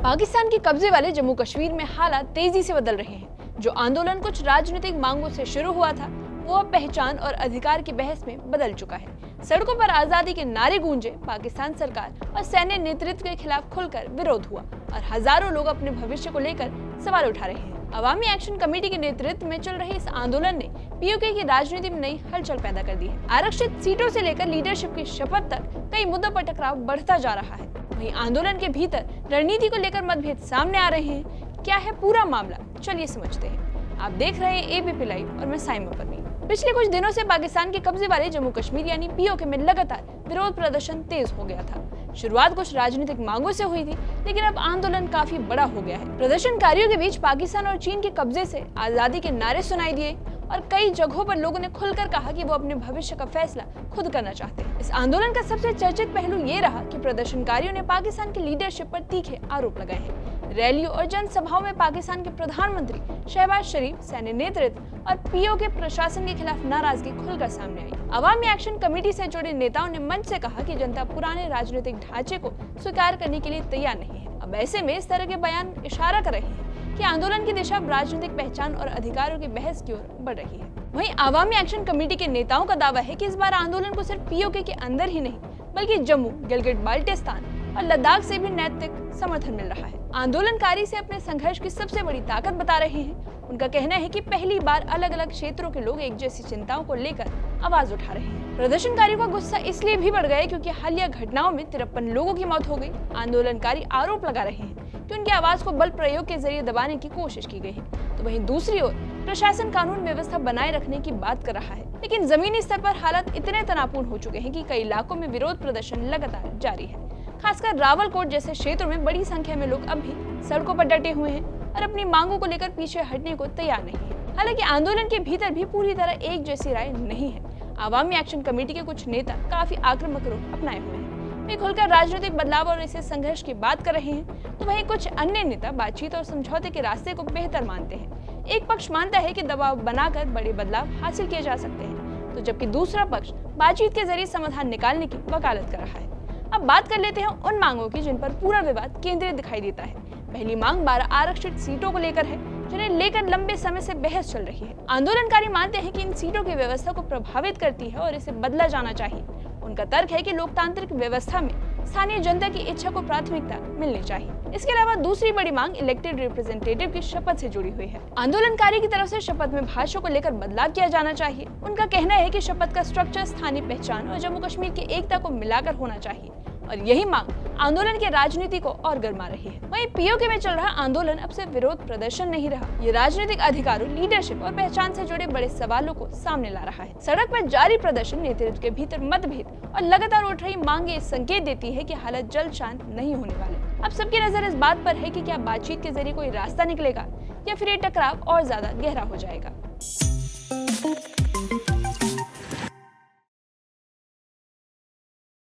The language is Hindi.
पाकिस्तान के कब्जे वाले जम्मू कश्मीर में हालात तेजी से बदल रहे हैं। जो आंदोलन कुछ राजनीतिक मांगों से शुरू हुआ था, वो अब पहचान और अधिकार की बहस में बदल चुका है। सड़कों पर आजादी के नारे गूंजे, पाकिस्तान सरकार और सैन्य नेतृत्व के खिलाफ खुलकर विरोध हुआ और हजारों लोग अपने भविष्य को लेकर सवाल उठा रहे हैं। अवामी एक्शन कमेटी के नेतृत्व में चल रहे इस आंदोलन ने पीओके की राजनीति में नई हलचल पैदा कर दी है। आरक्षित सीटों से लेकर लीडरशिप की शपथ तक कई मुद्दों पर टकराव बढ़ता जा रहा है। वहीं आंदोलन के भीतर रणनीति को लेकर मतभेद सामने आ रहे हैं। क्या है पूरा मामला, चलिए समझते हैं। आप देख रहे हैं एबीपी लाइव और मैं साइमा परवीन। पिछले कुछ दिनों से पाकिस्तान के कब्जे वाले जम्मू कश्मीर यानी पीओके में लगातार विरोध प्रदर्शन तेज हो गया था। शुरुआत कुछ राजनीतिक मांगों से हुई थी, लेकिन अब आंदोलन काफी बड़ा हो गया है। प्रदर्शनकारियों के बीच पाकिस्तान और चीन के कब्जे से आजादी के नारे सुनाई दिए और कई जगहों पर लोगों ने खुलकर कहा कि वो अपने भविष्य का फैसला खुद करना चाहते हैं। इस आंदोलन का सबसे चर्चित पहलू ये रहा कि प्रदर्शनकारियों ने पाकिस्तान की लीडरशिप पर तीखे आरोप लगाए हैं। रैलियों और जनसभाओं में पाकिस्तान के प्रधानमंत्री शहबाज शरीफ, सैन्य नेतृत्व और पीओके प्रशासन के खिलाफ नाराजगी खुलकर सामने आई। अवामी एक्शन कमेटी से जुड़े नेताओं ने मंच से कहा कि जनता पुराने राजनीतिक ढांचे को स्वीकार करने के लिए तैयार नहीं है। अब ऐसे में इस तरह के बयान इशारा कर रहे हैं कि आंदोलन की दिशा राजनीतिक पहचान और अधिकारों की बहस की ओर बढ़ रही है। वहीं अवामी एक्शन कमेटी के नेताओं का दावा है कि इस बार आंदोलन को सिर्फ पीओके के अंदर ही नहीं, बल्कि जम्मू, गिलगिट बाल्टिस्तान और लद्दाख से भी नैतिक समर्थन मिल रहा है। आंदोलनकारी से अपने संघर्ष की सबसे बड़ी ताकत बता रहे हैं। उनका कहना है कि पहली बार अलग अलग क्षेत्रों के लोग एक जैसी चिंताओं को लेकर आवाज उठा रहे हैं। प्रदर्शनकारियों का गुस्सा इसलिए भी बढ़ गया क्योंकि हालिया घटनाओं में 53 लोगों की मौत हो गई। आंदोलनकारी आरोप लगा रहे हैं कि उनकी आवाज को बल प्रयोग के जरिए दबाने की कोशिश की गई है। तो वहीं दूसरी ओर प्रशासन कानून व्यवस्था बनाए रखने की बात कर रहा है, लेकिन जमीनी स्तर पर हालात इतने तनावपूर्ण हो चुके हैं कि कई इलाकों में विरोध प्रदर्शन लगातार जारी है। खासकर रावलकोट जैसे क्षेत्रों में बड़ी संख्या में लोग अब भी सड़कों पर डटे हुए हैं और अपनी मांगों को लेकर पीछे हटने को तैयार नहीं है। हालांकि आंदोलन के भीतर भी पूरी तरह एक जैसी राय नहीं है। अवामी एक्शन कमेटी के कुछ नेता काफी आक्रामक रुख अपनाए हुए हैं। वे खुलकर राजनीतिक बदलाव और इसे संघर्ष की बात कर रहे हैं, तो वहीं कुछ अन्य नेता बातचीत और समझौते के रास्ते को बेहतर मानते हैं। एक पक्ष मानता है कि दबाव बनाकर बड़े बदलाव हासिल किए जा सकते हैं, तो जबकि दूसरा पक्ष बातचीत के जरिए समाधान निकालने की वकालत कर रहा है। अब बात कर लेते हैं उन मांगों की जिन पर पूरा विवाद केंद्रित दिखाई देता है। पहली मांग 12 आरक्षित सीटों को लेकर है, जिन्हें लेकर लंबे समय से बहस चल रही है। आंदोलनकारी मानते हैं कि इन सीटों की व्यवस्था को प्रभावित करती है और इसे बदला जाना चाहिए। उनका तर्क है कि लोकतांत्रिक व्यवस्था में स्थानीय जनता की इच्छा को प्राथमिकता मिलनी चाहिए। इसके अलावा दूसरी बड़ी मांग इलेक्टेड रिप्रेजेंटेटिव की शपथ से जुड़ी हुई है। आंदोलनकारी की तरफ से शपथ में भाषा को लेकर बदलाव किया जाना चाहिए। उनका कहना है कि शपथ का स्ट्रक्चर स्थानीय पहचान और जम्मू कश्मीर की एकता को मिलाकर होना चाहिए और यही मांग आंदोलन की राजनीति को और गरमा रही है। वहीं पीओके में चल रहा आंदोलन अब सिर्फ विरोध प्रदर्शन नहीं रहा, ये राजनीतिक अधिकारों, लीडरशिप और पहचान से जुड़े बड़े सवालों को सामने ला रहा है। सड़क पर जारी प्रदर्शन, नेतृत्व के भीतर मतभेद और लगातार उठ रही मांगे संकेत देती है कि हालत जल्द शांत नहीं होने वाले। अब सबकी नजर इस बात पर है कि क्या बातचीत के जरिए कोई रास्ता निकलेगा या फिर ये टकराव और ज्यादा गहरा हो जाएगा।